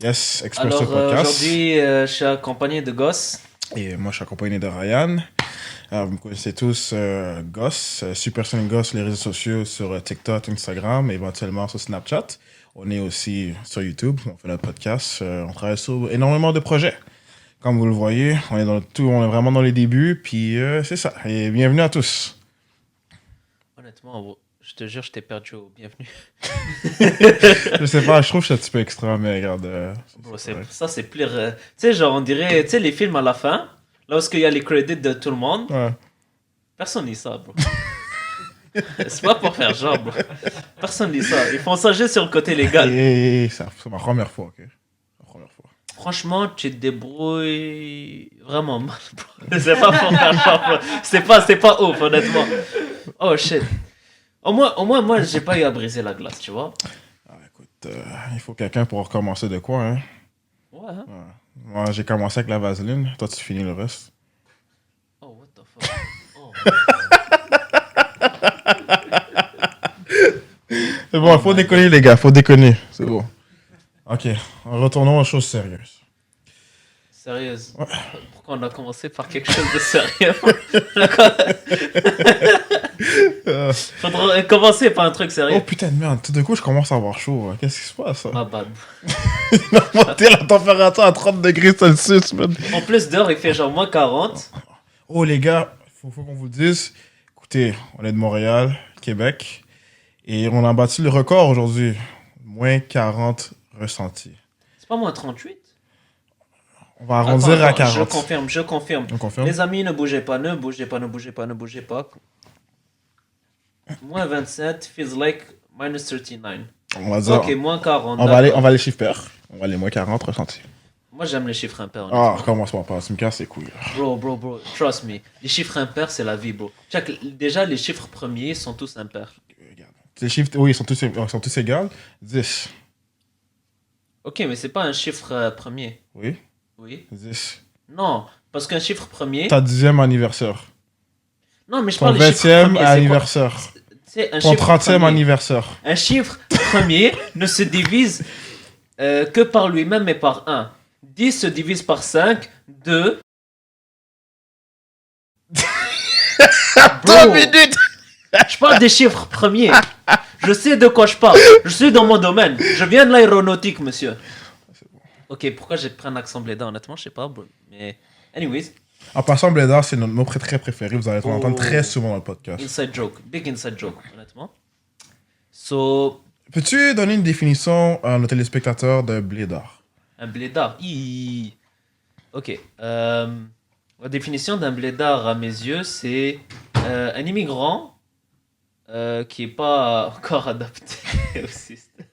Yes, Expresso Alors Podcast. aujourd'hui, je suis accompagné de Goss. Et moi, je suis accompagné de Ryan. Vous me connaissez tous, Goss, Supersonic Goss, les réseaux sociaux sur TikTok, Instagram, et éventuellement sur Snapchat. On est aussi sur YouTube, on fait notre podcast. On travaille sur énormément de projets. Comme vous le voyez, on est vraiment dans les débuts, puis c'est ça. Et bienvenue à tous. Honnêtement, bro, je te jure, je t'ai perdu au bienvenue. Je sais pas, je trouve que je suis un petit peu extra, mais regarde. Bro, vrai. ça, c'est pire. Tu sais, genre, on dirait, tu sais, les films à la fin, lorsqu'il y a les crédits de tout le monde, Ouais. personne lit ça, bro. C'est pas pour faire genre, bro. Personne lit ça. Ils font ça juste sur le côté légal. Et c'est ma première fois, ok? Ma première fois. Franchement, tu te débrouilles vraiment mal, bro. C'est pas pour faire genre, bro. C'est pas ouf, honnêtement. Oh shit. Au moins, moi, j'ai pas eu à briser la glace, tu vois. Ah, écoute, il faut quelqu'un pour recommencer de quoi, hein? Ouais, hein. Ouais. Moi, j'ai commencé avec la vaseline. Toi, tu finis le reste. Oh, what the fuck. Oh, C'est bon, faut déconner, les gars. Faut déconner. C'est bon. Ok, retournons aux choses sérieuses. sérieuse. Ouais. Pourquoi on a commencé par quelque chose de sérieux? Faudrait commencer par un truc Oh sérieux. putain de merde, tout d'un coup, je commence à avoir chaud. Qu'est-ce qui se passe, ça? Ma bad. Il a monté la température à 30 degrés Celsius, man. En plus dehors, il fait genre moins 40. Oh, les gars, faut qu'on vous le dise. Écoutez, on est de Montréal, Québec. Et on a battu le record aujourd'hui. Moins 40 ressentis. C'est pas moins 38? On va arrondir à Attends, 40. je confirme. On confirme? Les amis, ne bougez pas, ne bougez pas, ne bougez pas, ne bougez pas. Moins 27 feels like minus 39. On va dire. Ok, moins 40. On va les chiffres pairs. On va les moins 40 ressentis. Moi, j'aime les chiffres impairs, Ah, honnêtement. commence-moi pas. Tu me casses les couilles. Bro, trust me. Les chiffres impairs, c'est la vie, bro. Déjà, les chiffres premiers sont tous impairs. Regarde. Les chiffres, oui, ils sont tous égaux. 10. Ok, mais c'est pas un chiffre premier. Oui, Oui. 10. Non, parce qu'un chiffre premier. Ta 10e anniversaire. Non, mais je Ton parle des chiffres 20e premiers. anniversaire. C'est un Ton chiffre 30e premier. anniversaire. Un chiffre premier ne se divise que par lui-même et par 1. 10 se divise par 5, 2. 2 minutes! Je parle des chiffres premiers. Je sais de quoi je parle. Je suis dans mon domaine. Je viens de l'aéronautique, monsieur. Ok, pourquoi j'ai pris un accent blédard, honnêtement, je sais pas, bro. Mais, anyways, En passant, Blédard, c'est notre mot très préféré. Vous allez l'entendre Oh. très souvent dans le podcast. inside joke. Big inside joke, honnêtement. So, Peux-tu donner une définition à nos téléspectateurs de Blédard? un blédard. Ok. La définition d'un blédard à mes yeux, c'est un immigrant qui est pas encore adapté au système.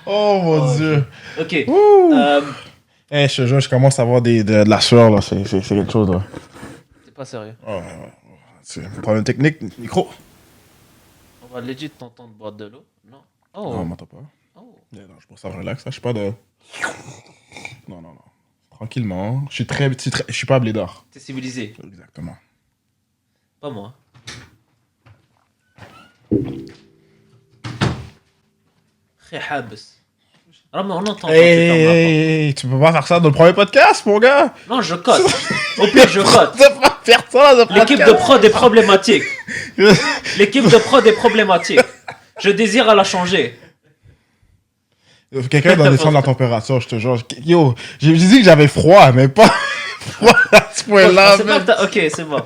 Oh mon Oh, dieu! Ok. Ouh! euh, Eh, je te jure, je commence à avoir de la sueur, là. C'est quelque chose, là. c'est pas sérieux. Oh, ouais. C'est un problème technique. Micro. On va legit t'entendre boire de l'eau. Non. Non, on Oh. m'entend pas. Oh. Non, je pense ça relax. Je suis pas de. Non. Tranquillement. Je suis très petit. Je suis pas Blédard. T'es civilisé. Exactement. Pas moi. Habs. Alors, mais on entend quand tu fermes la porte. Hey, tu peux pas faire ça dans le premier podcast, mon gars? Non, je cote. Au pire, je cote. Tu peux pas faire ça dans le podcast. L'équipe de prod est problématique. L'équipe de prod est problématique. Je désire à la changer. Quelqu'un doit descendre la température, je te jure. Yo, j'ai dit que j'avais froid, mais pas froid à ce point-là. C'est pas man. que t'as- Ok, c'est bon.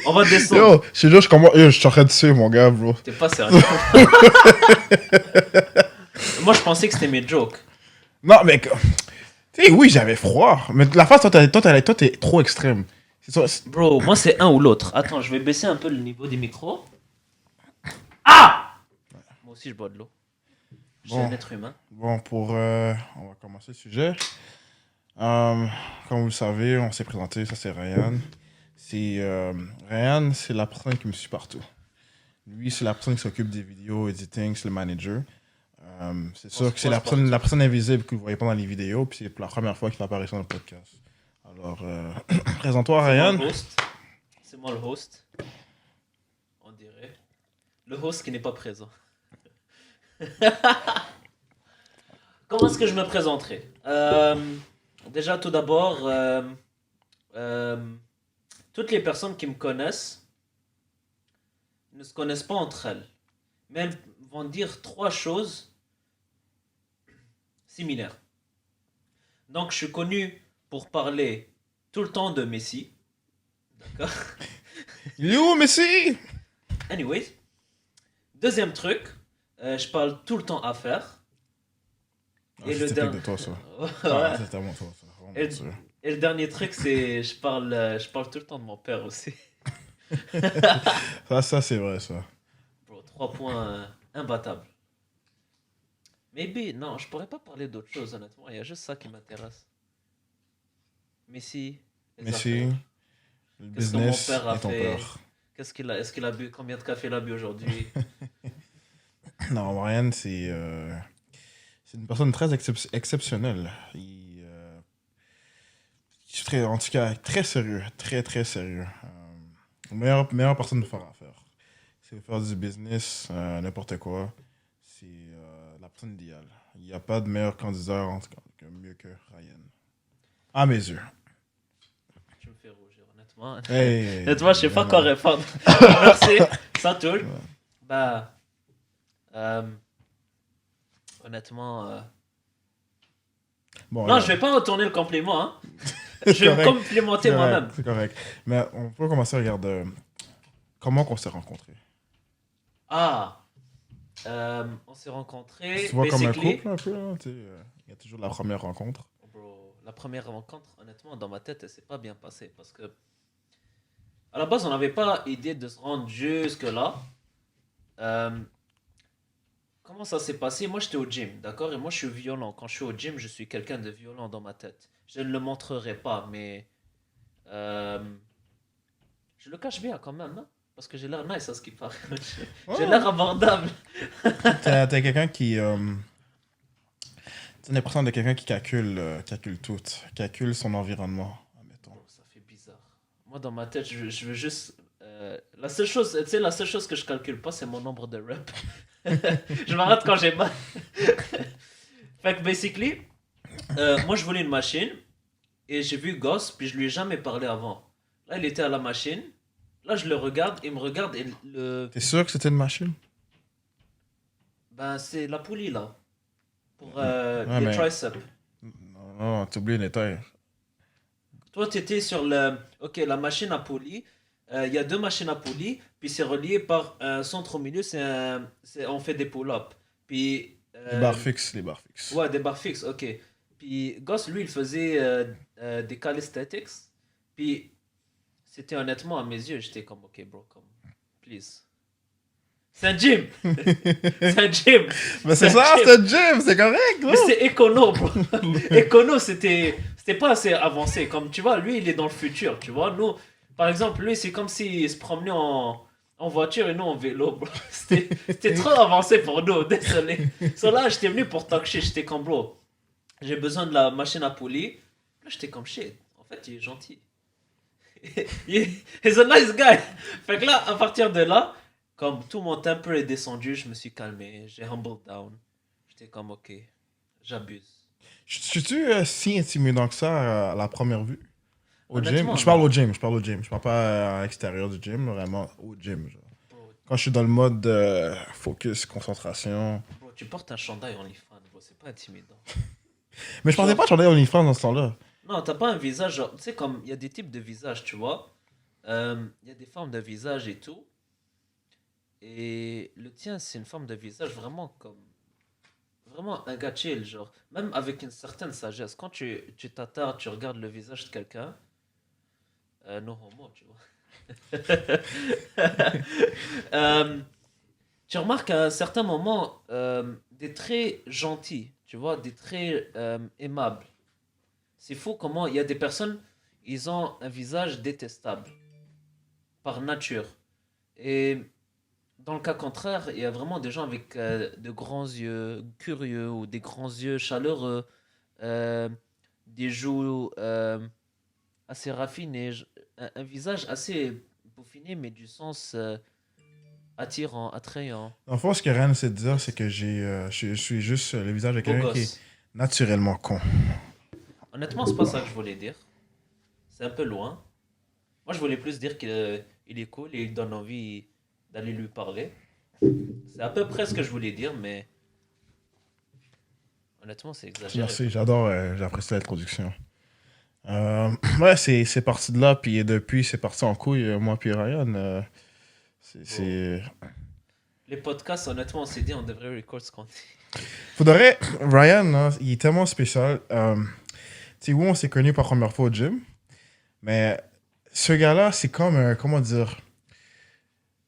On va descendre. Yo, je te jure, je suis en train de suer, mon gars, bro. T'es pas sérieux. Moi, je pensais que c'était mes jokes. Non, mais. Tu sais, oui, j'avais froid. Mais la face, toi, t'es trop extrême. C'est ça. Bro, moi, c'est un ou l'autre. Attends, je vais baisser un peu le niveau des micros. Ah! Moi aussi, je bois de l'eau. Je suis Bon. un être humain. Bon, on va commencer le sujet. Comme vous le savez, on s'est présenté, ça c'est Ryan. Ryan, c'est la personne qui me suit partout. Lui, c'est la personne qui s'occupe des vidéos, editing, c'est le manager. C'est sûr que c'est la personne invisible que vous ne voyez pas dans les vidéos, puis c'est la première fois qu'il apparaît sur le podcast. Alors, présente-toi, Ryan. C'est moi le host. On dirait. Le host qui n'est pas présent. Comment est-ce que je me présenterai? Déjà, tout d'abord, euh, toutes les personnes qui me connaissent ne se connaissent pas entre elles, mais elles vont dire trois choses similaires. Donc, je suis connu pour parler tout le temps de Messi. D'accord? You, Messi! Anyways, deuxième truc, je parle tout le temps affaires. Ah, Et c'est le typique dernier. de toi, ça. Ah, Ouais. c'est tellement toi, ça. Vraiment, Et, sûr. et le dernier truc, c'est je parle tout le temps de mon père aussi. Ça c'est vrai, ça. Bro, 3 points imbattables. Maybe, non, je pourrais pas parler d'autre chose, honnêtement. Il y a juste ça qui m'intéresse. Messi, les Messi, affaires. le Qu'est-ce que mon business père a et ton fait? père. Est-ce qu'il a bu? Combien de café il a bu aujourd'hui? Non, Ryan, c'est une personne très exceptionnelle. En tout cas, très sérieux. Très, très sérieux. Meilleure personne de faire affaire. Si vous faire du business, n'importe quoi, c'est la personne idéale. Il n'y a pas de meilleur candidat en tout cas, mieux que Ryan. À mes yeux. Tu me fais rougir, honnêtement. Hey, Honnêtement, je sais pas non, quoi non. répondre. Merci, ça touche. Bah, euh, honnêtement. Bon, Non, je regarde. vais pas retourner le compliment, hein. C'est Je vais me correct. complimenter C'est correct. moi-même. C'est correct. Mais on peut commencer, regarde, comment qu'on s'est rencontrés. Ah, on s'est Tu rencontrés, te vois comme un basically. couple un peu, hein, tu sais, il y a toujours la première rencontre. Bro, la première rencontre, honnêtement, dans ma tête, elle s'est pas bien passée parce que à la base, on n'avait pas idée de se rendre jusque là. Euh, Comment ça s'est passé? Moi, j'étais au gym, d'accord? Et moi, je suis violent. Quand je suis au gym, je suis quelqu'un de violent dans ma tête. Je ne le montrerai pas, mais euh, je le cache bien quand même, hein, parce que j'ai l'air nice à ce qui paraît. J'ai Ouais. l'air abordable. T'es quelqu'un qui. T'as l'impression de quelqu'un qui calcule tout. Calcule son environnement, admettons. Bro, ça fait bizarre. Moi, dans ma tête, je veux juste. La seule chose, tu sais, la seule chose que je calcule pas, c'est mon nombre de reps. Je m'arrête quand j'ai mal. Fait que, basically, moi, je voulais une machine et j'ai vu Goss, puis je lui ai jamais parlé avant. Là, il était à la machine. Là, je le regarde, il me regarde et T'es sûr que c'était une machine? ben, c'est la poulie là. Pour Ouais, les mais. triceps. Non, non, t'as oublié les tailles. Toi, tu étais sur le. Ok, la machine à poulie. Il y a deux machines à poulie, puis c'est relié par un centre au milieu. On fait des pull-ups. Puis. Les barres fixes, les barres fixes. Ouais, des barres fixes, ok. Puis Goss, lui, il faisait des calisthenics. Puis c'était honnêtement à mes yeux, j'étais comme, ok, bro, comme, please. C'est un gym! C'est un gym! Mais C'est c'est un ça, gym! c'est un gym, c'est correct, Mais gros! c'est écono, bro! Écono, c'était pas assez avancé. Comme tu vois, lui, il est dans le futur, tu vois. Nous, par exemple, lui, c'est comme s'il se promenait en voiture et nous en vélo, bro. C'était trop avancé pour nous, désolé. So là, j'étais venu pour talk shit, j'étais comme, bro, j'ai besoin de la machine à poulie. Là, j'étais comme shit. En fait, il est gentil. He's a nice guy. Fait que là, à partir de là, comme tout mon temper est descendu, je me suis calmé, j'ai humbled down. J'étais comme ok, j'abuse. Suis-tu si intimidant que ça à la première vue? Au gym? Honnêtement, Je parle au non. gym, je parle au gym. Je parle pas à l'extérieur du gym, vraiment au gym. Genre. Bro, Quand je suis dans le mode focus, concentration. bro, tu portes un chandail OnlyFans, bro, c'est pas intimidant. Mais je pensais pas Genre, que j'en ai OnlyFans dans ce temps-là. non, t'as pas un visage, genre, tu sais, comme il y a des types de visages, tu vois. Il y a des formes de visage et tout. Et le tien, c'est une forme de visage vraiment comme. Vraiment un gars chill, genre. Même avec une certaine sagesse. Quand tu t'attardes, tu regardes le visage de quelqu'un, no homo, tu vois. Euh, Tu remarques à un certain moment des traits gentils, tu vois, des traits aimables. C'est fou comment il y a des personnes, ils ont un visage détestable par nature. Et dans le cas contraire, il y a vraiment des gens avec de grands yeux curieux ou des grands yeux chaleureux, euh, des joues assez raffinées, un visage assez peaufiné, mais du sens attirant, attrayant, En fait, ce que Ryan essaie de dire, c'est que je suis juste le visage de beau quelqu'un qui est gosse. naturellement con. Honnêtement, c'est pas ça que je voulais dire. C'est un peu loin. Moi, je voulais plus dire qu'il il est cool et il donne envie d'aller lui parler. C'est à peu près ce que je voulais dire, mais honnêtement, c'est exagéré, Merci, quoi. j'adore, j'apprécie l'introduction. Ouais, c'est parti de là, puis depuis, c'est parti en couille, moi puis Ryan. Bon. C'est... Les podcasts, honnêtement, on s'est dit, on devrait record ce qu'on dit. Faudrait... Ryan, hein, il est tellement spécial. Tu sais, oui, on s'est connus pour la première fois au gym, mais ce gars-là, c'est comme, comment dire...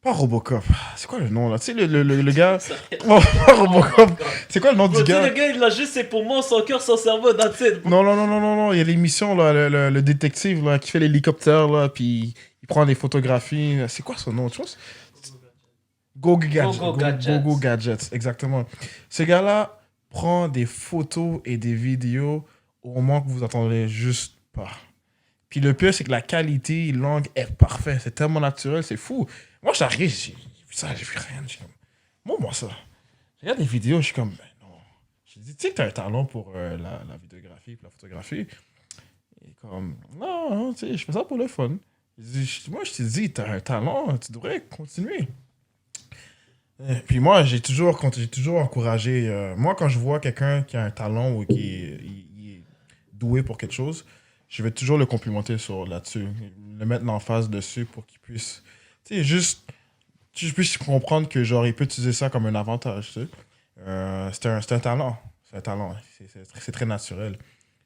Pas Robocop. C'est quoi le nom, là? Tu sais, le gars... Ça- Oh, pas Oh my Robocop. god. C'est quoi le nom Bro, du tu sais, gars? le gars, il a juste ses poumons, son cœur, son cerveau, that's it, bro. Non, non, non, non, non, non. Il y a l'émission, là, le détective, là, qui fait l'hélicoptère, là, puis il prend des photographies. C'est quoi son nom, tu vois? Go Gadget. Go Go, Go, Go Gadgets. Gadgets, exactement. Ce gars-là prend des photos et des vidéos au moment que vous attendez juste pas. Puis le pire, c'est que la qualité langue est parfaite. C'est tellement naturel, c'est fou. Moi, j'arrive, j'ai vu ça, j'ai vu rien. J'ai comme, moi, ça. Je regarde des vidéos, je suis comme, ben non. Je dis, tu sais que t'as un talent pour la vidéographie, pour la photographie. Et comme, non, non, tu sais, je fais ça pour le fun. Moi, je te dis, t'as un talent, tu devrais continuer. Puis moi, j'ai toujours encouragé. Moi, quand je vois quelqu'un qui a un talent ou il est doué pour quelque chose, je vais toujours le complimenter là-dessus, le mettre l'emphase dessus pour qu'il puisse, tu sais, juste, que je puisse comprendre que genre il peut utiliser ça comme un avantage. Tu sais. C'est un talent, c'est un talent. C'est très naturel.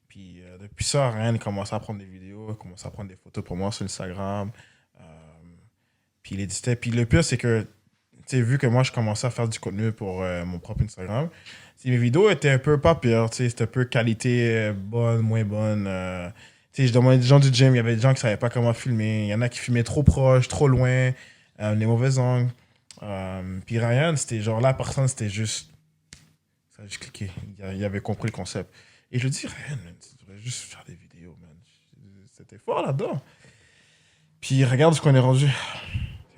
Puis depuis ça, Ryan commence à prendre des vidéos, commence à prendre des photos pour moi sur Instagram. Euh, puis il éditait. Puis le pire, c'est que, tu sais, vu que moi, je commençais à faire du contenu pour mon propre Instagram, tu sais, mes vidéos étaient un peu pas pires, tu sais, c'était un peu qualité bonne, moins bonne. Tu sais, je demandais des gens du gym, il y avait des gens qui savaient pas comment filmer. Il y en a qui filmaient trop proche, trop loin, les mauvais angles. Puis Ryan, c'était genre la personne, c'était juste. Ça a juste cliqué. Il avait compris le concept. Et je lui dis, Ryan, man, tu devrais juste faire des vidéos, man. C'était fort là-dedans. Puis regarde ce qu'on est rendu.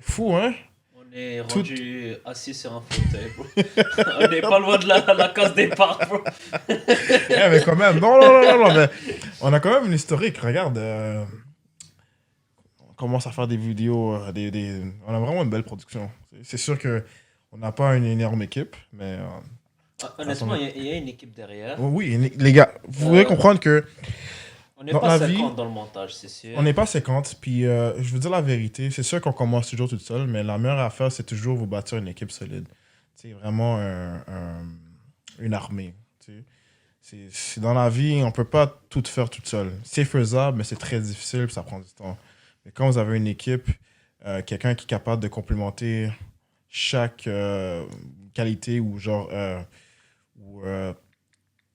C'est fou, hein? On est Tout, rendu assis sur un fauteuil, bro. On n'est pas loin de la case départ, bro. eh, mais quand même, non, non, non, non, non, mais on a quand même une historique. Regarde, on commence à faire des vidéos, on a vraiment une belle production. C'est sûr que on n'a pas une énorme équipe, mais Honnêtement, attendez. il y a une équipe derrière. Oh oui, les gars, vous devez Euh, comprendre que on n'est dans pas la vie, 50 dans le montage, c'est on sûr. n'est pas 50. Puis je vous dis la vérité, c'est sûr qu'on commence toujours tout seul, mais la meilleure affaire, c'est toujours vous bâtir une équipe solide. C'est vraiment une armée. Tu sais. Dans la vie, on peut pas tout faire toute seule. C'est faisable, mais c'est très difficile, puis ça prend du temps. Mais quand vous avez une équipe, quelqu'un qui est capable de complémenter chaque qualité ou genre ou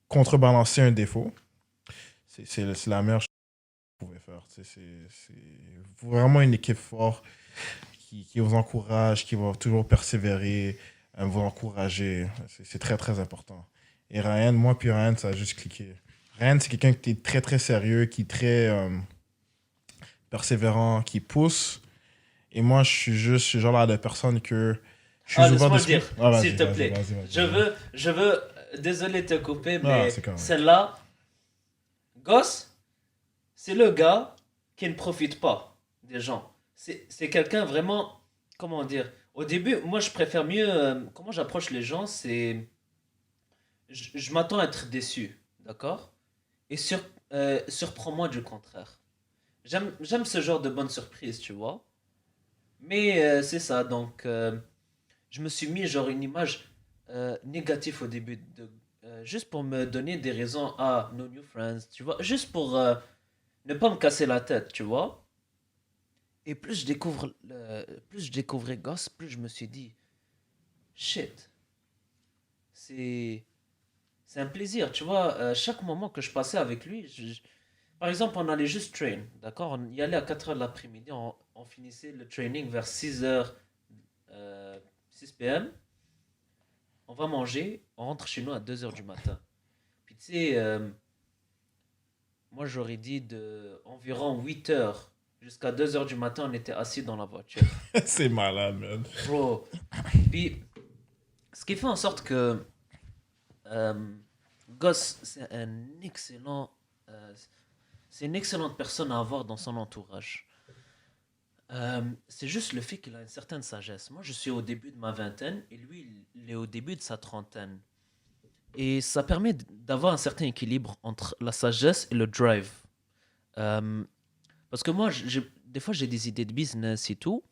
contrebalancer un défaut, c'est la meilleure chose que vous pouvez faire. Tu sais, c'est vraiment une équipe forte qui vous encourage, qui va toujours persévérer, vous encourager. C'est très, très important. Et Ryan, moi puis Ryan, ça a juste cliqué. Ryan, c'est quelqu'un qui est très, très sérieux, qui est très persévérant, qui pousse. Et moi, je suis juste ce genre-là de personne que je Ah, suis ouvert laisse-moi le d'esprit. dire, Ah, s'il vas-y, te vas-y, plaît. vas-y, vas-y. Désolé de te couper, Ah, mais c'est correct. celle-là, Gosse, c'est le gars qui ne profite pas des gens. C'est quelqu'un vraiment, comment dire, au début, moi je préfère mieux, comment j'approche les gens, c'est, je m'attends à être déçu, d'accord? Et surprends-moi du contraire. J'aime ce genre de bonne surprise, tu vois. Mais c'est ça, donc je me suis mis genre une image négative au début, juste pour me donner des raisons à No New Friends, tu vois, juste pour ne pas me casser la tête, tu vois. Et plus je découvrais Goss, plus je me suis dit, shit, c'est, c'est un plaisir, tu vois. Chaque moment que je passais avec lui, par exemple, on allait juste train, d'accord? On y allait à 4 heures de l'après-midi, on finissait le training vers 6 heures, 6 p.m. On va manger, on rentre chez nous à 2 heures du matin. Puis tu sais, moi j'aurais dit de environ 8 heures. Jusqu'à 2 heures du matin, on était assis dans la voiture. C'est malade, man. Bro. Puis, ce qui fait en sorte que euh, Goss, euh, c'est une excellente personne à avoir dans son entourage. C'est juste le fait qu'il a une certaine sagesse. Moi, je suis au début de ma vingtaine et lui, il est au début de sa trentaine. Et ça permet d'avoir un certain équilibre entre la sagesse et le drive. Euh, Parce que moi, des fois, j'ai des idées de business et tout.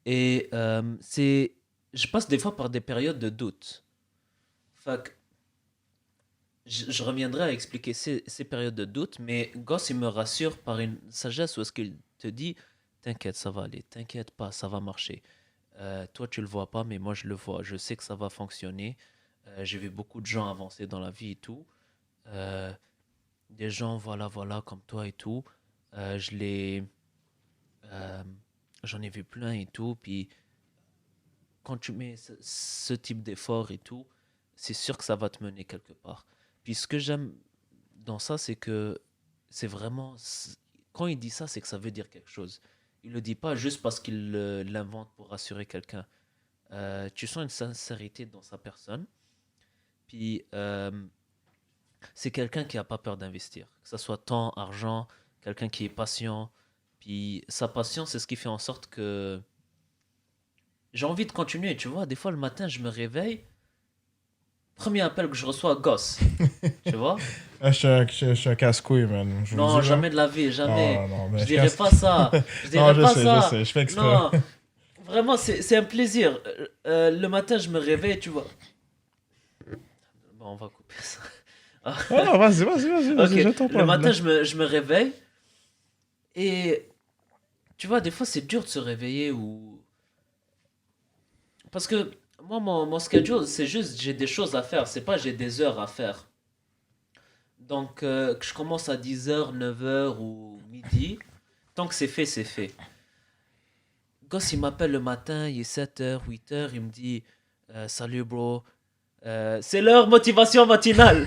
Et je passe des fois par des périodes de doute. Fait que je reviendrai à expliquer ces périodes de doute, mais Goss, il me rassure par une sagesse où est-ce qu'il te dit, t'inquiète, ça va aller, t'inquiète pas, ça va marcher. Toi, tu le vois pas, mais moi, je le vois. Je sais que ça va fonctionner. J'ai vu beaucoup de gens avancer dans la vie et tout. Euh, des gens, voilà, voilà, comme toi et tout. Euh, je les, euh, J'en ai vu plein et tout. Puis quand tu mets ce type d'effort et tout, c'est sûr que ça va te mener quelque part. Puis ce que j'aime dans ça, c'est que c'est vraiment. Quand il dit ça, c'est que ça veut dire quelque chose. Il le dit pas juste parce qu'il l'invente pour rassurer quelqu'un. Tu sens une sincérité dans sa personne. Puis c'est quelqu'un qui a pas peur d'investir. Que ce soit temps, argent, quelqu'un qui est patient. Puis sa patience, c'est ce qui fait en sorte que j'ai envie de continuer. Tu vois, des fois le matin, je me réveille. Premier appel que je reçois, gosse. Tu vois? Ah, je suis un casse-couille, man. Je vous le Non, dis, là. jamais de la vie, Oh, jamais. non, mais Je je dirais casse. pas ça. Je Non, dirais pas je ça. sais, je fais exprès. Non, vraiment, c'est un plaisir. Le matin, je me réveille, tu vois. Bon, on va couper ça. Oh non, Ok, vas-y, je t'en le parle. matin, je me réveille et tu vois, des fois, c'est dur de se réveiller ou. Parce que moi, mon schedule, c'est juste j'ai des choses à faire, c'est pas j'ai des heures à faire. Donc, que je commence à 10 heures, 9 heures ou midi, tant que c'est fait, c'est fait. Gosse, il m'appelle le matin, il est 7 heures, 8 heures, il me dit salut bro, c'est l'heure motivation matinale.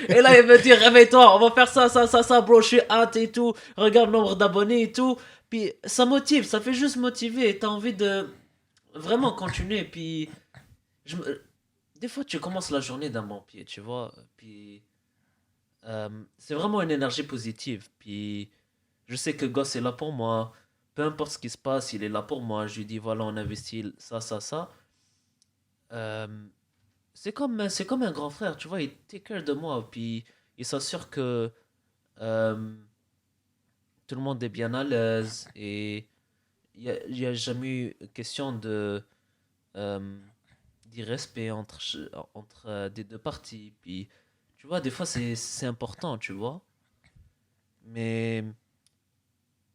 Et là, il me dit réveille-toi, on va faire ça, ça, ça, ça, bro, je suis hâte et tout, regarde le nombre d'abonnés et tout. Puis ça motive, ça fait juste motiver, t'as envie de vraiment continuer. Puis je me- des fois, tu commences la journée d'un bon pied, tu vois. Puis c'est vraiment une énergie positive. Puis je sais que Goss est là pour moi. Peu importe ce qui se passe, il est là pour moi. Je lui dis, voilà, on investit ça, ça, ça. Euh, c'est comme un grand frère, tu vois. Il take care de moi. Puis il s'assure que euh, tout le monde est bien à l'aise. Et il y a jamais eu question de euh, d'irrespect entre des deux parties. Puis, tu vois, des fois, c'est important, tu vois. Mais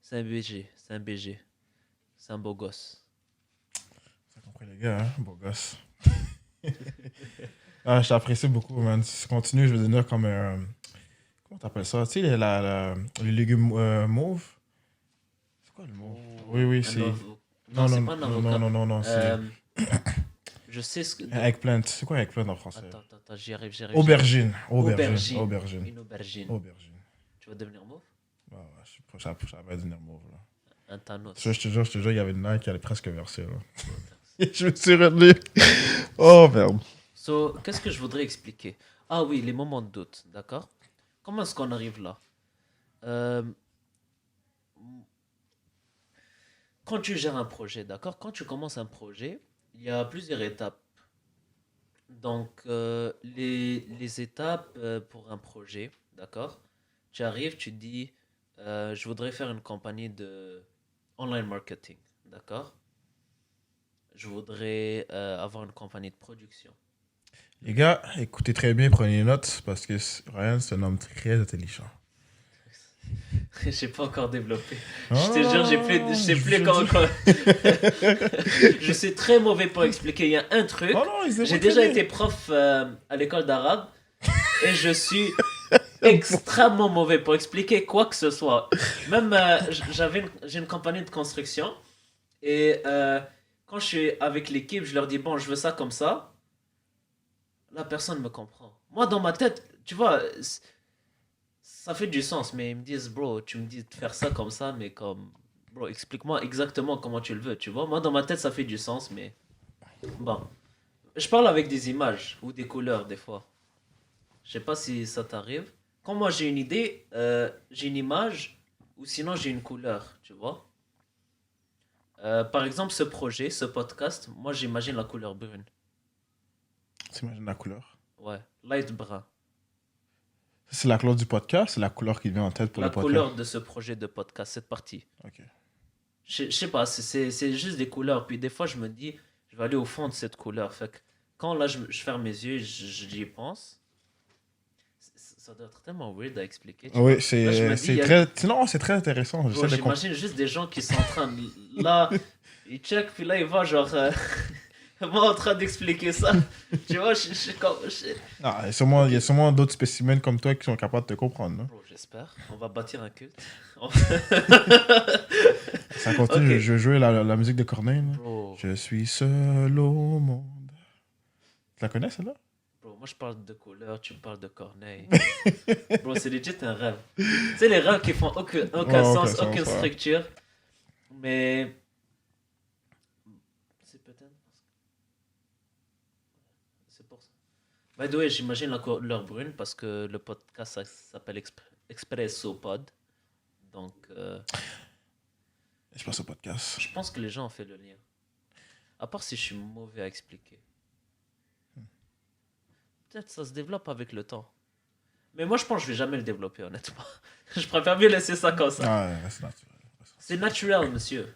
c'est un BG, c'est un BG. C'est un beau gosse. T'as compris, les gars, hein? Beau gosse. Ah, je t'apprécie beaucoup, man. Si tu continues, je vais devenir comme un. Comment t'appelles ça? Tu sais, les légumes mauves? C'est quoi le mauve? Oui, Oh, oui, un c'est. avocat. Non, Non, c'est non, pas un non, non, avocat. non, non, non, c'est. Euh, je sais ce que. Un eggplant. C'est quoi eggplant en français? Attends, attends, attends, j'y arrive, j'y arrive, j'y arrive. Aubergine. Aubergine. Aubergine. Aubergine. Une aubergine. Aubergine. Tu vas devenir mauve? Ouais, ouais, je suis proche, ça va devenir mauve, là. Un Je Thanos. te jure, il y avait une naine qui allait presque verser, là. Je me suis retenu. Oh, merde. So, qu'est-ce que je voudrais expliquer? Ah oui, les moments de doute, d'accord? Comment est-ce qu'on arrive là? Euh, Quand tu gères un projet, d'accord? Quand tu commences un projet, il y a plusieurs étapes. Donc, les étapes pour un projet, d'accord? Tu arrives, tu te dis, je voudrais faire une compagnie de online marketing, d'accord? Je voudrais avoir une compagnie de production. Les gars, écoutez très bien, prenez notes, parce que Ryan, c'est un homme très intelligent. J'ai pas encore développé. Je te jure, je Oh, sais plus comment. Je suis très mauvais pour expliquer. Il y a un truc. oh non, il se J'ai débrouille très déjà bien. été prof à l'école d'arabe et je suis extrêmement mauvais pour expliquer quoi que ce soit. Même j'ai une compagnie de construction et quand je suis avec l'équipe, je leur dis bon, je veux ça comme ça. La personne me comprend. Moi, dans ma tête, tu vois, Ça fait du sens, mais ils me disent, bro, tu me dis de faire ça comme ça, mais comme, bro, explique-moi exactement comment tu le veux, tu vois. Moi, dans ma tête, ça fait du sens, mais bon. Je parle avec des images ou des couleurs, des fois. Je sais pas si ça t'arrive. Quand moi, j'ai une idée, j'ai une image, ou sinon, j'ai une couleur, tu vois. Par exemple, ce projet, ce podcast, moi, j'imagine la couleur brune. T'imagines la couleur. Ouais, light brun. C'est la couleur du podcast, c'est la couleur qui vient en tête pour La le podcast. couleur de ce projet de podcast, cette partie. Ok. Je sais pas, c'est juste des couleurs. Puis des fois, je me dis, je vais aller au fond de cette couleur. Fait que quand là, je ferme mes yeux et j'y pense, ça doit être tellement weird à expliquer, tu vois. Oui, Là, je me dis, c'est très... Non, c'est très intéressant. bro, J'essaie de comprendre. j'imagine juste des gens qui sont en train de... Là, ils check, puis là, ils voient genre... moi en train d'expliquer ça. Tu vois, Ah, il y a sûrement d'autres spécimens comme toi qui sont capables de te comprendre. Non? Bro, j'espère. On va bâtir un culte. Ça continue, Ok. je jouais la musique de Corneille. Là. Bro, Je suis seul au monde. Tu la connais, celle-là? bro, moi je parle de couleur, tu me parles de Corneille. Bro, c'est legit un rêve. Tu sais, les rêves qui font aucun Ouais, sens, aucun aucune sens, ouais. structure. Mais. C'est peut-être. C'est pour ça. By the way, j'imagine la couleur brune parce que le podcast ça s'appelle Expresso Pod. Donc, Je passe au podcast. je pense que les gens ont fait le lien. À part si je suis mauvais à expliquer. Peut-être ça se développe avec le temps. Mais moi, je pense que je vais jamais le développer, honnêtement. Je préfère mieux laisser ça comme ça. Ah, ouais, c'est naturel. C'est naturel, monsieur.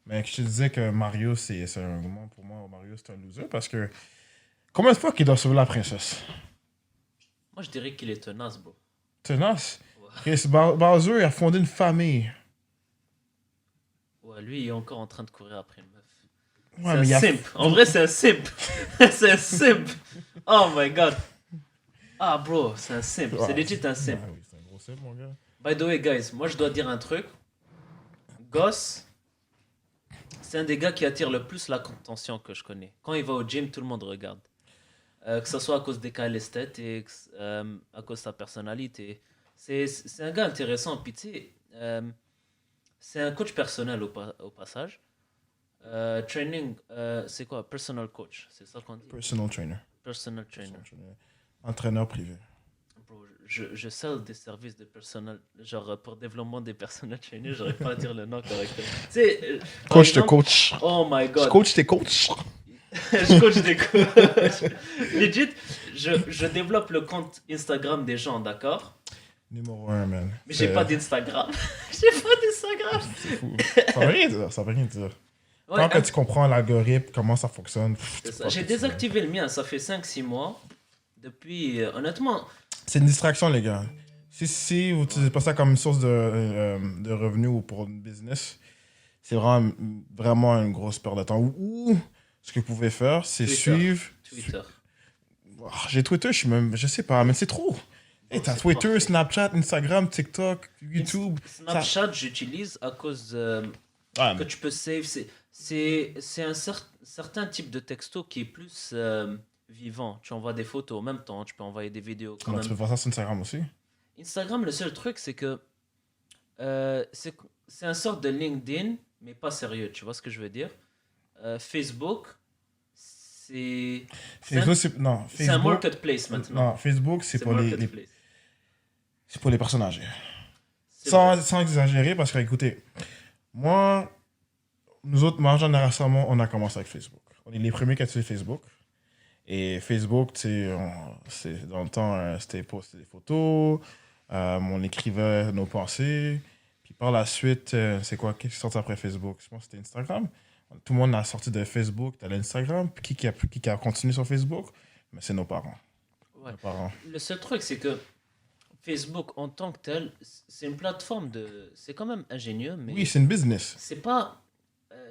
Mais je te disais que Mario, c'est un moment pour moi. Mario, c'est un loser parce que combien de fois qu'il doit sauver la princesse? Moi, je dirais qu'il est tenace, bro. Tenace. Ouais. Chris Bowser, il a fondé une famille. Ouais, lui, il est encore en train de courir après une meuf. Ouais, C'est mais il un a... simp. En vrai, c'est un simp. C'est un simp. Oh my god. Ah, bro, c'est un simp. Ouais, C'est legit un simp. Ouais, oui, c'est un gros simp, mon gars. By the way, guys, moi, je dois dire un truc. Goss, c'est un des gars qui attire le plus l'attention que je connais. Quand il va au gym, tout le monde regarde. Que ce soit à cause des calisthenics, à cause de sa personnalité. C'est un gars intéressant. Puis, tu sais, c'est un coach personnel au passage. Training, c'est quoi? Personal coach, c'est ça qu'on dit? Personal trainer. Personal trainer. Personal trainer. Entraîneur privé. Bro, je sell des services de personnel, genre pour développement des personal trainers, j'arrive pas à dire le nom correctement. Tu sais, par Coach de exemple- coach. Oh my Je god. coach tes coachs. Je coach des coachs. Legit, je développe le compte Instagram des gens, d'accord? Numéro 1, man. Mais j'ai pas d'Instagram. J'ai pas d'Instagram. C'est fou. Ça veut rien dire. Ça veut rien dire. Ouais, Tant que tu comprends l'algorithme, comment ça fonctionne. c'est tu ça. peux J'ai pas- désactivé le mien, ça fait 5-6 mois. Depuis, honnêtement, C'est une distraction, les gars. Si vous n'utilisez pas ça comme une source de revenus ou pour une business, c'est vraiment une grosse perte de temps. Ou ce que vous pouvez faire, c'est Twitter. suivre. Twitter. J'ai Twitter, je sais pas, mais c'est trop. Hey, t'as c'est Twitter, parfait. Snapchat, Instagram, TikTok, YouTube. Snapchat, j'utilise à cause Ouais, que tu peux save. C'est un certain type de texto qui est plus vivant. Tu envoies des photos en même temps, tu peux envoyer des vidéos quand comment tu même. peux faire ça sur Instagram aussi? Instagram, le seul truc, c'est que c'est un sort de LinkedIn, mais pas sérieux. Tu vois ce que je veux dire? Facebook, c'est un, Facebook, c'est. Non, c'est un Facebook. marketplace maintenant. Non, Facebook, c'est C'est pour les, marketplace. c'est pour les personnes âgées. C'est vrai. Sans exagérer, parce que, écoutez, moi, nous autres, ma génération, on a commencé avec Facebook. On est les premiers qui ont utilisé Facebook. Et Facebook, tu sais, dans le temps, c'était poster des photos, on écrivait nos pensées. Puis par la suite, c'est quoi? Qu'est-ce qui est sorti après Facebook? Je pense que c'était Instagram. Tout le monde a sorti de Facebook, t'as l'Instagram. Puis qui a continué sur Facebook? Mais c'est nos parents. Ouais. Nos parents. Le seul truc, c'est que Facebook, en tant que tel, c'est une plateforme de. C'est quand même ingénieux, mais Oui, c'est une business. c'est pas.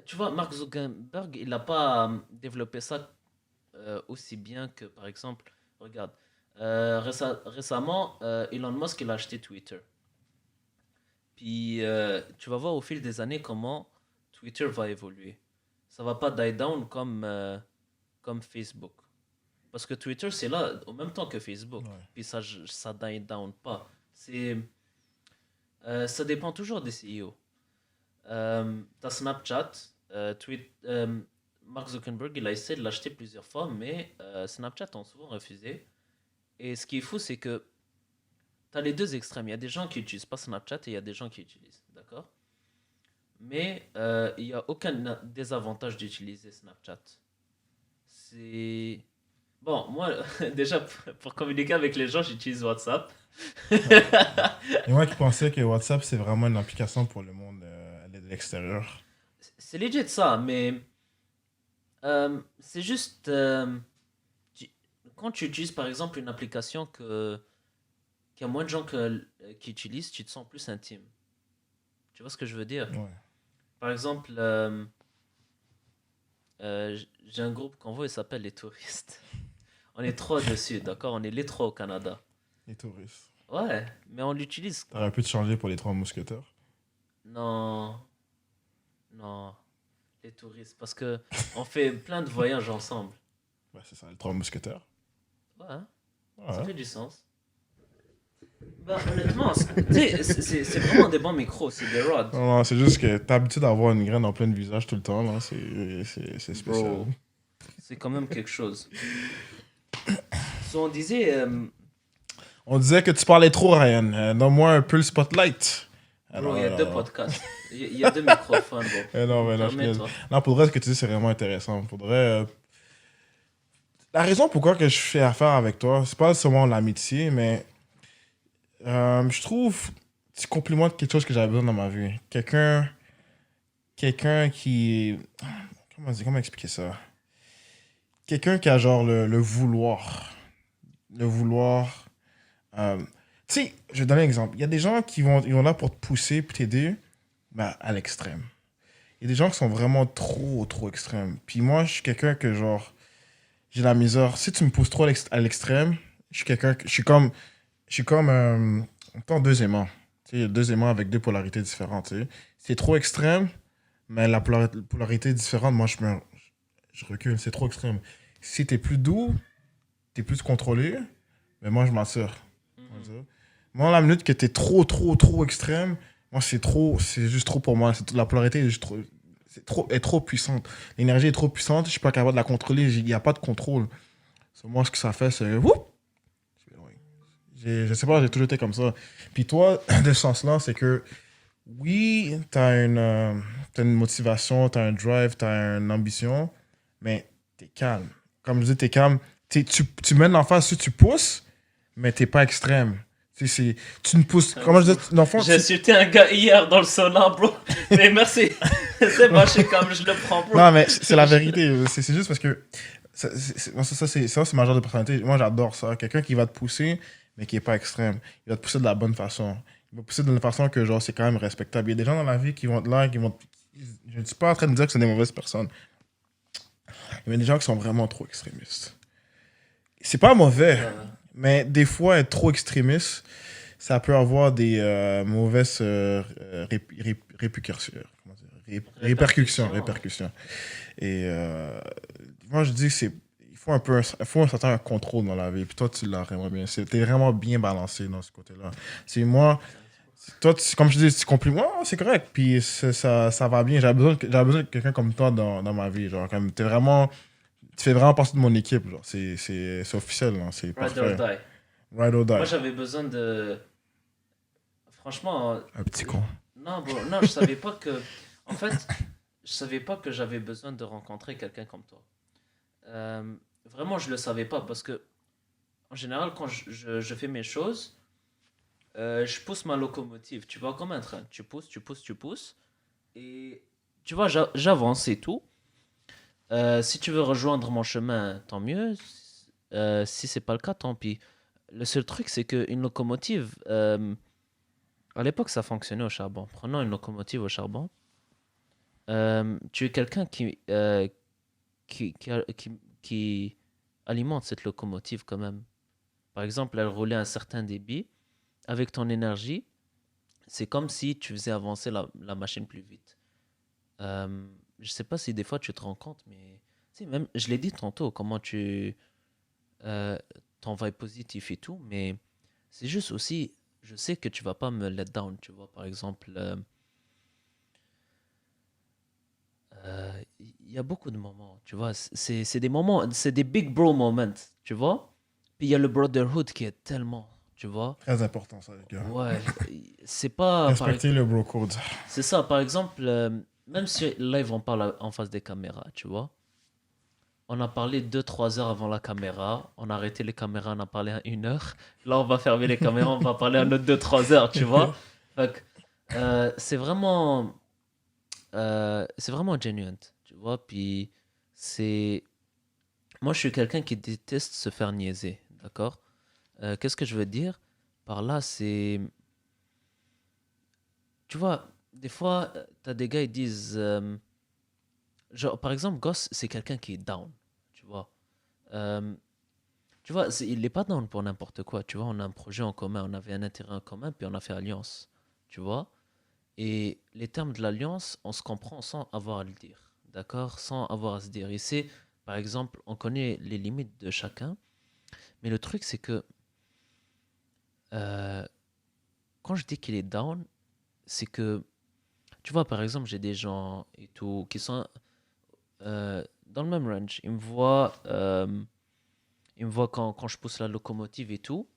Tu vois, Mark Zuckerberg, il n'a pas développé ça aussi bien que, par exemple, regarde, récemment, Elon Musk, il a acheté Twitter. Puis, tu vas voir au fil des années comment Twitter va évoluer. Ça va pas die down comme Facebook. Parce que Twitter, c'est là au même temps que Facebook. Ouais. Puis ça die down pas. C'est, ça dépend toujours des CEO. T'as Snapchat, Mark Zuckerberg, il a essayé de l'acheter plusieurs fois, mais Snapchat ont souvent refusé. Et ce qui est fou, c'est que t'as les deux extrêmes. Il y a des gens qui utilisent pas Snapchat et il y a des gens qui utilisent, d'accord? Mais il n'y a aucun désavantage d'utiliser Snapchat. C'est... Bon, moi, déjà, pour communiquer avec les gens, j'utilise WhatsApp. Ouais. Et moi qui pensais que WhatsApp, c'est vraiment une application pour le monde de l'extérieur. C'est legit ça, mais c'est juste... tu- quand tu utilises, par exemple, une application qu'il y a moins de gens qui utilisent, tu te sens plus intime. Tu vois ce que je veux dire? Ouais, Par exemple, j'ai un groupe qu'on voit, il s'appelle les touristes. On est trois dessus, d'accord? On est les trois au Canada. les touristes. Ouais, mais on l'utilise. T'aurais pu te changer pour les trois mousquetaires. Non, non, les touristes. Parce que on fait plein de voyages ensemble. Ouais, c'est ça, les trois mousquetaires. Ouais, hein, ça Ouais. fait du sens. Bah, honnêtement, tu sais, c'est vraiment des bons micros, c'est des rods. Non, non, c'est juste que t'as l'habitude d'avoir une graine en plein visage tout le temps, là. C'est spécial. Bro, c'est quand même quelque chose. So, on disait, On disait que tu parlais trop, Ryan. Donne-moi un peu le spotlight. bro, Alors, il y a deux podcasts. Il y a deux microphones, bro. non, mais non, je Permets-toi. non, pour vrai, ce que tu dis, c'est vraiment intéressant. La raison pourquoi que je fais affaire avec toi, c'est pas seulement l'amitié, mais je trouve que tu complimentes quelque chose que j'avais besoin dans ma vie. Quelqu'un qui... comment expliquer ça? Quelqu'un qui a genre le vouloir. Le vouloir. euh, Tu sais, je vais donner un exemple. Il y a des gens ils vont là pour te pousser, pour t'aider, ben, à l'extrême. Il y a des gens qui sont vraiment trop extrêmes. Puis moi, je suis quelqu'un que genre, j'ai la misère. Si tu me pousses trop à l'extrême, je suis quelqu'un que... Je suis comme en temps deux aimants. Tu sais, deux aimants avec deux polarités différentes. Tu sais. C'est trop extrême, mais la polarité est différente. Moi, je recule. C'est trop extrême. Si t'es plus doux, t'es plus contrôlé, mais moi, je m'assure. Mhm. Moi, la minute que t'es trop extrême, moi, c'est juste trop pour moi. La polarité est juste trop, est trop puissante. L'énergie est trop puissante, je suis pas capable de la contrôler, il n'y a pas de contrôle. Moi, ce que ça fait, c'est... whoop. Je sais pas, j'ai toujours été comme ça. Puis toi, de ce sens-là, c'est que oui, t'as une motivation, t'as un drive, t'as une ambition, mais t'es calme. Comme je dis, t'es calme. Tu mènes l'enfant si tu pousses, mais t'es pas extrême. Tu ne pousses. Comment je dis, l'enfant, J'ai insulté un gars hier dans le sauna, bro. Mais merci. C'est moche comme je le prends, bro. Non, mais c'est la vérité. C'est juste parce que c'est ma genre de personnalité. Moi, j'adore ça. Quelqu'un qui va te pousser, mais qui est pas extrême. Il va te pousser de la bonne façon. Il va te pousser d'une façon que, genre, c'est quand même respectable. Il y a des gens dans la vie qui vont être là, je ne suis pas en train de dire que c'est des mauvaises personnes. Il y a des gens qui sont vraiment trop extrémistes. C'est pas mauvais, Euh, mais des fois, être trop extrémiste, ça peut avoir des mauvaises répercussions. Comment dire? répercussions. Répercussions. Et moi, je dis que il faut un certain contrôle dans la vie. Puis toi, tu l'as vraiment bien. T'es vraiment bien balancé dans ce côté-là. C'est moi, Merci, bro. toi, comme je dis, tu complimes. Ouais, c'est correct. Puis ça va bien. J'avais besoin de quelqu'un comme toi dans ma vie. Genre, comme, tu fais vraiment partie de mon équipe. Genre, c'est officiel. Là. C'est Ride or parfait. die. Ride or Moi, die. j'avais besoin de. Franchement, Un petit con. non, bro. Non, je savais pas que. En fait, je savais pas que j'avais besoin de rencontrer quelqu'un comme toi. Vraiment, je le savais pas parce que, en général, quand je fais mes choses, je pousse ma locomotive. Tu vois, comme un train. Tu pousses, tu pousses, tu pousses. Et tu vois, j'avance et tout. Si tu veux rejoindre mon chemin, tant mieux. Si c'est pas le cas, tant pis. Le seul truc, c'est qu'une locomotive, à l'époque, ça fonctionnait au charbon. Prenons une locomotive au charbon. Tu es quelqu'un qui alimente cette locomotive quand même. Par exemple, elle roulait à un certain débit. Avec ton énergie, c'est comme si tu faisais avancer la machine plus vite. Je sais pas si des fois tu te rends compte, mais tu sais, même, je l'ai dit tantôt, comment tu euh, ton vibe positif et tout, mais c'est juste aussi, je sais que tu vas pas me let down, tu vois. Par exemple, il y a beaucoup de moments, tu vois. C'est des moments, c'est des big bro moments, tu vois. Puis il y a le brotherhood qui est tellement, tu vois. Très important, ça, les gars. Ouais, c'est pas. Respecter le bro code. C'est ça, par exemple, même si live on parle en face des caméras, tu vois. On a parlé 2 3 heures avant la caméra. On a arrêté les caméras, on a parlé à 1 heure. Là, on va fermer les caméras, on va parler à notre 2 3 heures, tu vois. Fait que, c'est vraiment genuine, tu vois. Puis, c'est. Moi, je suis quelqu'un qui déteste se faire niaiser, d'accord. Qu'est-ce que je veux dire par là, c'est. Tu vois, des fois, t'as des gars, ils disent. Genre, par exemple, Goss, c'est quelqu'un qui est down, tu vois. Euh, Tu vois, il n'est pas down pour n'importe quoi. Tu vois, on a un projet en commun, on avait un intérêt en commun, puis on a fait alliance. Tu vois? Et les termes de l'alliance, on se comprend sans avoir à le dire. D'accord? Sans avoir à se dire. Ici, par exemple, on connaît les limites de chacun. Mais le truc, c'est que euh, quand je dis qu'il est down, c'est que, tu vois, par exemple, j'ai des gens et tout qui sont dans le même range. Ils me voient quand je pousse la locomotive et tout.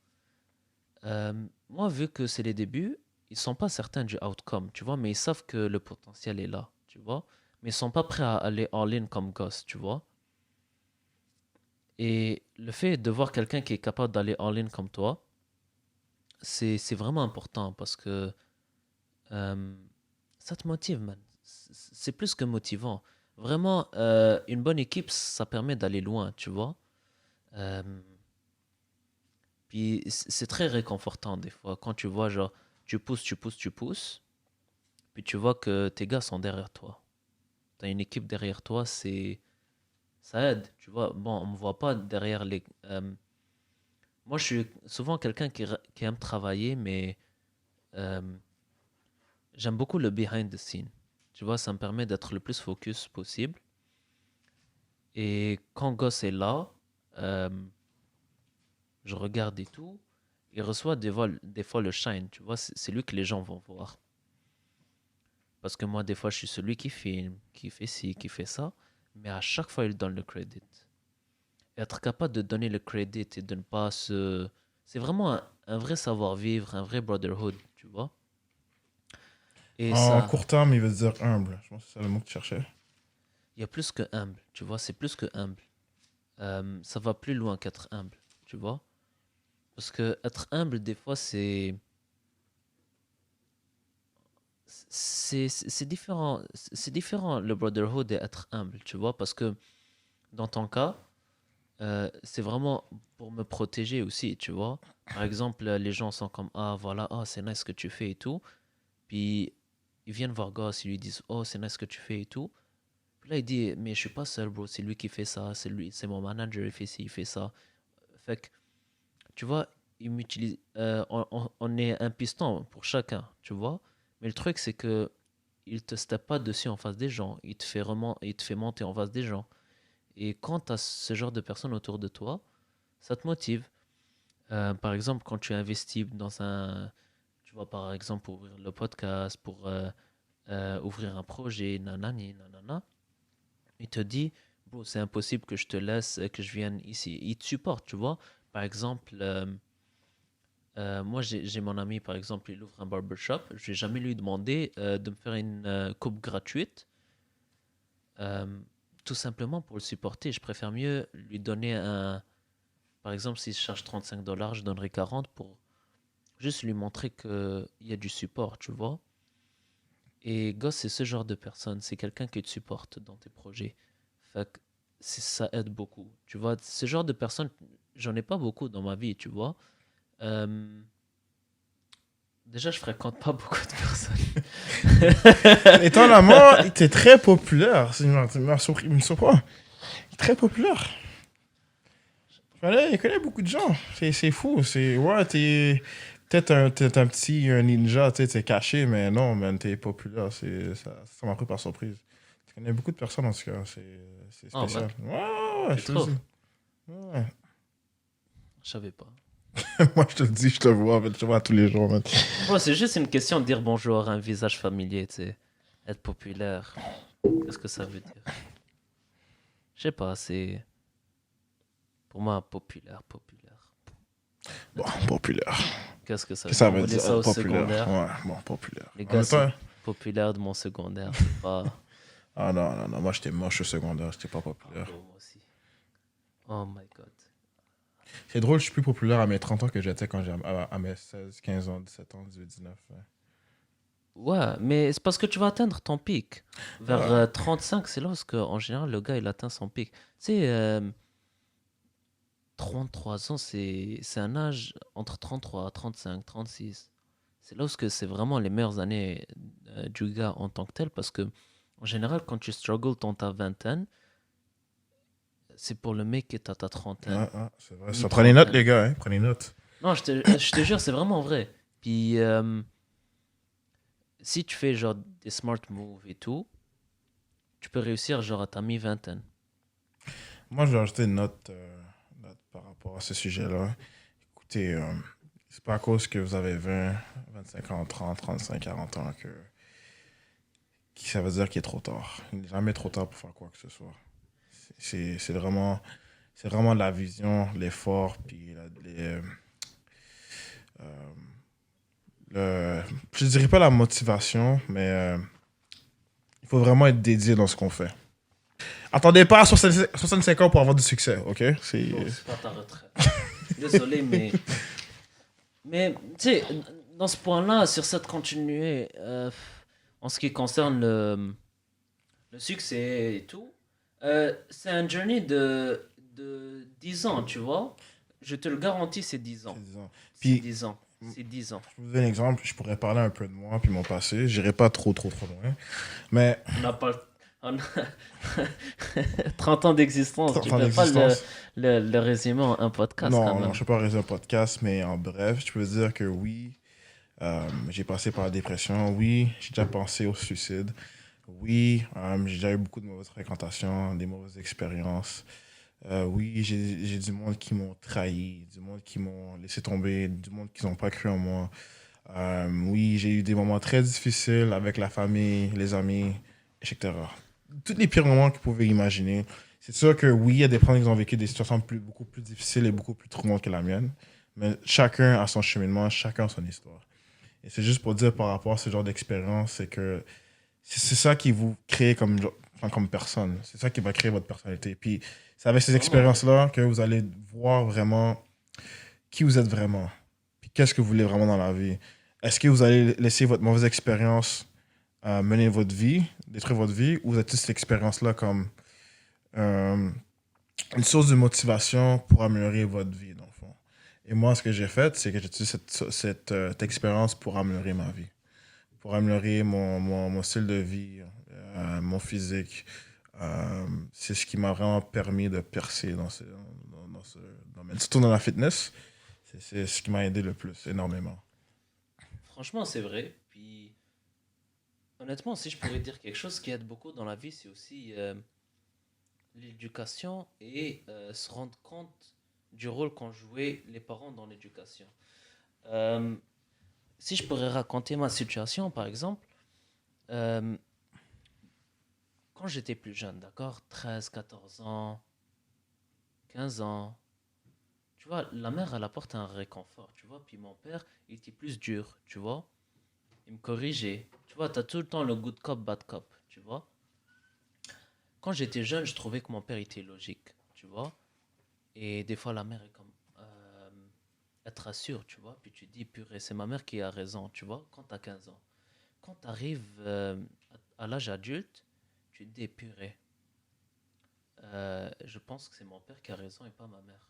Moi, vu que c'est les débuts, ils sont pas certains du outcome, tu vois, mais ils savent que le potentiel est là, tu vois. Mais ils sont pas prêts à aller all-in comme Ghost, tu vois. Et le fait de voir quelqu'un qui est capable d'aller all-in comme toi, c'est vraiment important parce que euh, ça te motive, man. C'est plus que motivant. Vraiment, une bonne équipe, ça permet d'aller loin, tu vois. Euh, Puis c'est très réconfortant des fois quand tu vois, genre, tu pousses, tu pousses, tu pousses. Puis tu vois que tes gars sont derrière toi. Tu as une équipe derrière toi, ça aide. Tu vois, bon, on me voit pas derrière les. Moi, je suis souvent quelqu'un qui aime travailler, mais euh, j'aime beaucoup le behind the scene. Tu vois, ça me permet d'être le plus focus possible. Et quand Goss est là, euh, je regarde et tout. Il reçoit des fois le shine. Tu vois, c'est lui que les gens vont voir. Parce que moi, des fois, je suis celui qui filme, qui fait ci, qui fait ça. Mais à chaque fois, il donne le credit. Être capable de donner le credit et de ne pas se... C'est vraiment un vrai savoir-vivre, un vrai brotherhood, tu vois. Et En ça, court terme, il veut dire humble. Je pense que c'est ça le mot que tu cherchais. il y a plus que humble, tu vois, c'est plus que humble. Ça va plus loin qu'être humble, tu vois. Parce que être humble, des fois, c'est différent. C'est différent, le brotherhood et être humble, tu vois. Parce que dans ton cas, c'est vraiment pour me protéger aussi, tu vois. Par exemple, les gens sont comme, ah voilà, ah c'est nice ce que tu fais et tout. Puis ils viennent voir Goss, ils lui disent, oh c'est nice ce que tu fais et tout. Puis là il dit, mais je suis pas seul, bro, c'est lui qui fait ça, c'est lui, c'est mon manager, il fait ci, il fait ça. Fait que, tu vois, il m'utilise, on est un piston pour chacun, tu vois. Mais le truc c'est que il te step pas dessus en face des gens, il te fait monter en face des gens. Et quand tu as ce genre de personnes autour de toi, ça te motive. Par exemple, quand tu investis dans tu vois, par exemple, pour ouvrir le podcast, pour ouvrir un projet, nanani, nanana, il te dit, bro, c'est impossible que je te laisse, que je vienne ici. Il te supporte, tu vois. Par exemple, moi, j'ai mon ami, par exemple, il ouvre un barbershop. Je vais jamais lui demander de me faire une coupe gratuite, euh, tout simplement pour le supporter. Je préfère mieux lui donner par exemple, s'il charge 35 dollars, je donnerai 40 pour juste lui montrer qu'il y a du support, tu vois. Et Goss, c'est ce genre de personne. C'est quelqu'un qui te supporte dans tes projets. Fait que ça aide beaucoup. Tu vois, ce genre de personne, j'en ai pas beaucoup dans ma vie, tu vois. Euh, Déjà, je fréquente pas beaucoup de personnes. Étonnamment, il était très populaire. Il me surprend. Il est très populaire. Il connaît beaucoup de gens. C'est fou. Ouais, t'es peut-être t'es un petit un ninja, t'es caché, mais non, man, t'es populaire. Ça m'a pris par surprise. Tu connais beaucoup de personnes, en tout cas. C'est En vrai, spécial. Ouais, tu je te le trouves? dis. Ouais. Je savais pas. Moi, je te le dis, je te vois, man, je te vois tous les jours, man. Bro, c'est juste une question de dire bonjour à un visage familier, tu sais. Être populaire. Qu'est-ce que ça veut dire? Je sais pas, c'est. Pour moi, populaire, populaire. Bon, Honnêtement, populaire. qu'est-ce que ça veut Qu'est-ce que ça dire? On veut va laisser ça dire, au populaire? secondaire. Ouais, bon, populaire. Les En gars, même c'est temps, populaire de mon secondaire, c'est pas. ah non, non, non, moi j'étais moche au secondaire, j'étais pas Ah, populaire. bro, moi aussi. Oh my god. C'est drôle, je suis plus populaire à mes 30 ans que j'étais quand à mes 16, 15 ans, 17 ans, 18, 19. Ouais. Ouais, mais c'est parce que tu vas atteindre ton pic. Vers Ouais. 35, c'est là où, en général, le gars, il atteint son pic. Tu sais, 33 ans, c'est un âge entre 33, 35, 36. C'est là où c'est vraiment les meilleures années du gars en tant que tel, parce que, en général, quand tu struggles dans ta vingtaine, c'est pour le mec qui est à ta trentaine, C'est vrai. Ça, prenez note, mi-trentaine. les gars, hein, prenez note. Non, je te jure, c'est vraiment vrai. Puis, si tu fais genre des smart moves et tout, tu peux réussir genre à ta mi-vingtaine. Moi, je vais ajouter une note par rapport à ce sujet-là. Écoutez, c'est pas à cause que vous avez 20, 25 ans, 30, 35, 40 ans que ça veut dire qu'il est trop tard. Il n'est jamais trop tard pour faire quoi que ce soit. C'est vraiment la vision, l'effort, puis euh, je dirais pas la motivation, mais il faut vraiment être dédié dans ce qu'on fait. Attendez pas à 65 ans pour avoir du succès, ok? Bon, c'est pas ta retraite. Désolé, mais tu sais, dans ce point-là, sur cette continuité, en ce qui concerne le succès et tout, c'est un journey de 10 ans, tu vois. Je te le garantis, c'est 10 ans. C'est 10 ans. C'est Puis, 10 ans. C'est 10 ans. je vous donne un exemple, je pourrais parler un peu de moi puis mon passé. J'irai pas trop loin. Mais On n'a pas. On a 30 ans d'existence. 30 Tu ans peux pas d'existence. le résumer en un podcast quand Non, non, même. je ne peux pas réaliser un podcast, mais en bref, je peux dire que oui, j'ai passé par la dépression. Oui, j'ai déjà pensé au suicide. Oui, j'ai déjà eu beaucoup de mauvaises fréquentations, des mauvaises expériences. Oui, j'ai du monde qui m'ont trahi, du monde qui m'ont laissé tomber, du monde qui n'ont pas cru en moi. Oui, j'ai eu des moments très difficiles avec la famille, les amis, etc. Tous les pires moments que vous pouvez imaginer. C'est sûr que oui, il y a des personnes qui ont vécu des situations beaucoup plus difficiles et beaucoup plus traumantes que la mienne. Mais chacun a son cheminement, chacun a son histoire. Et c'est juste pour dire par rapport à ce genre d'expérience, c'est que c'est ça qui vous crée comme personne. C'est ça qui va créer votre personnalité. Puis c'est avec ces C'est vraiment vrai. expériences-là que vous allez voir vraiment qui vous êtes vraiment. Puis qu'est-ce que vous voulez vraiment dans la vie. Est-ce que vous allez laisser votre mauvaise expérience mener votre vie, détruire votre vie, ou vous êtes cette expérience-là comme euh, une source de motivation pour améliorer votre vie, dans le fond. Et moi, ce que j'ai fait, c'est que j'ai utilisé cette expérience pour améliorer ma vie, pour améliorer mon style de vie, mon physique. C'est ce qui m'a vraiment permis de percer dans ce domaine. Surtout dans la fitness, c'est ce qui m'a aidé le plus, énormément. Franchement, c'est vrai. Puis, honnêtement, si je pourrais dire quelque chose qui aide beaucoup dans la vie, c'est aussi l'éducation et se rendre compte du rôle qu'ont joué les parents dans l'éducation. Euh, si je pourrais raconter ma situation, par exemple, euh, quand j'étais plus jeune, d'accord, 13, 14 ans, 15 ans, tu vois, la mère, elle apporte un réconfort, tu vois, puis mon père, il était plus dur, tu vois, il me corrigeait. Tu vois, t'as tout le temps le good cop, bad cop, tu vois. Quand j'étais jeune, je trouvais que mon père était logique, tu vois. Et des fois, la mère est comme. Elle te rassure, tu vois. Puis tu te dis, purée, c'est ma mère qui a raison, tu vois, quand t'as 15 ans. Quand t'arrives à l'âge adulte, tu te dis, purée, je pense que c'est mon père qui a raison et pas ma mère.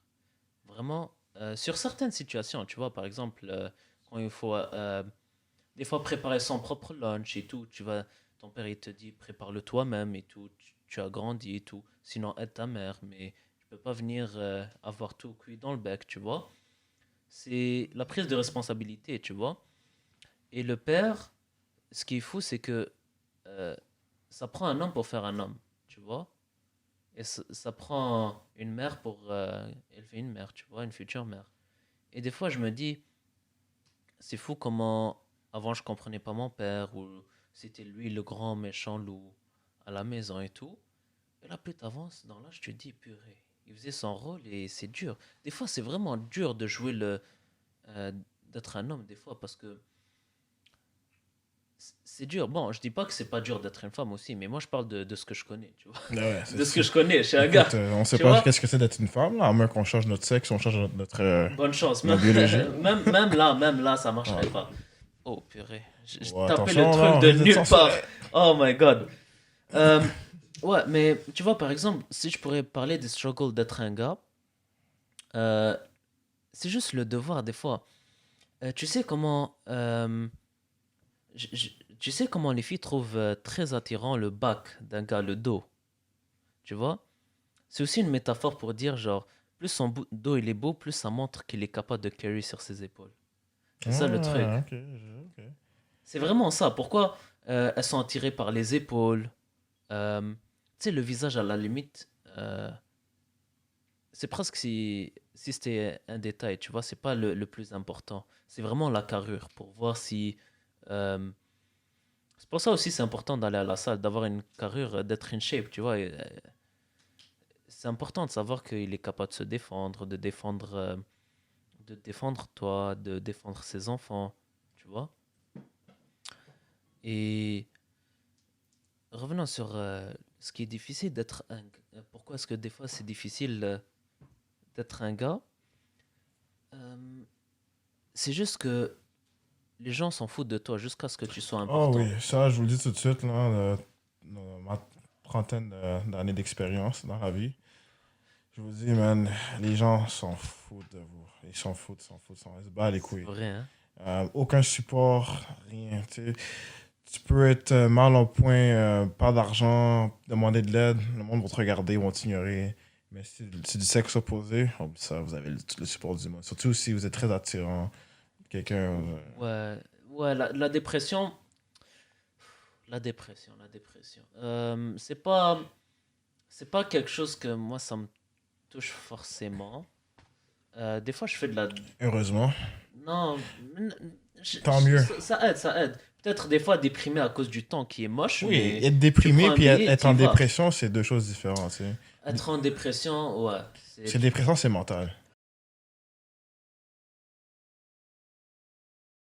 Vraiment, sur certaines situations, tu vois, par exemple, quand il faut des fois préparer son propre lunch et tout, ton père il te dit prépare-le toi-même et tout, tu as grandi et tout, sinon aide ta mère, mais tu peux pas venir avoir tout cuit dans le bec, tu vois. C'est la prise de responsabilité, tu vois. Et le père, ce qui est fou, c'est que euh, ça prend un homme pour faire un homme, tu vois. Et ça prend une mère pour élever une mère, tu vois, une future mère. Et des fois, je me dis, c'est fou comment avant je comprenais pas mon père ou c'était lui le grand méchant loup à la maison et tout. Et là, plus t'avances dans l'âge, tu te dis, purée, il faisait son rôle et c'est dur. Des fois, c'est vraiment dur de jouer euh, d'être un homme, des fois, parce que c'est dur. Bon, je dis pas que c'est pas dur d'être une femme aussi, mais moi, je parle de ce que je connais, tu vois. Ouais, De ce que je connais, je suis un gars, Écoute, on sait tu pas vois. qu'est-ce que c'est d'être une femme, là, à moins qu'on change notre sexe, on change Bonne chance. notre biologie. Même là, ça Ah, marcherait pas. Oh, purée. J'ai ouais, tapé le attention, là, truc on de risque d'être nulle part. censuré. Oh my god. Euh, ouais, mais tu vois, par exemple, si je pourrais parler des struggles d'être un gars, euh, c'est juste le devoir, des fois. Tu sais comment... tu sais comment les filles trouvent très attirant le bac d'un gars, le dos, tu vois? C'est aussi une métaphore pour dire, genre, plus son dos il est beau, plus ça montre qu'il est capable de carry sur ses épaules. C'est ça le Ah, truc. ok, ok. C'est vraiment ça. Pourquoi elles sont attirées par les épaules? Tu sais, le visage, à la limite, c'est presque si c'était un détail, tu vois, c'est pas le plus important. C'est vraiment la carrure pour voir si. euh, c'est pour ça aussi c'est important d'aller à la salle, d'avoir une carrure, d'être in shape, tu vois. C'est important de savoir qu'il est capable de se défendre, de défendre toi, de défendre ses enfants, tu vois. Et revenons sur ce qui est difficile d'être un. Pourquoi est-ce que des fois c'est difficile d'être un gars? Euh, c'est juste que les gens s'en foutent de toi jusqu'à ce que tu sois Oh oui, important. ça, je vous le dis tout de suite, là, ma trentaine d'années d'expérience dans la vie, je vous dis, man, les gens s'en foutent de vous. Ils s'en foutent, ils se battent les C'est couilles. vrai, hein? Aucun support, rien, tu sais. Tu peux être mal en point, pas d'argent, demander de l'aide, le monde va te regarder, ils vont t'ignorer. Mais si c'est du sexe opposé, oh, ça, vous avez le support du monde. Surtout si vous êtes très attirant, quelqu'un. Ouais, ouais, la dépression, la dépression. C'est pas quelque chose que moi ça me touche forcément. Des fois, je fais de la. Heureusement. Non, Tant mieux. ça aide, ça aide. Peut-être des fois déprimé à cause du temps qui est moche, Oui, mais être tu prends déprimé un puis billet, être tu y en vas. dépression, c'est deux choses différentes. Tu sais. Être en dépression, ouais, C'est dépression, c'est mental.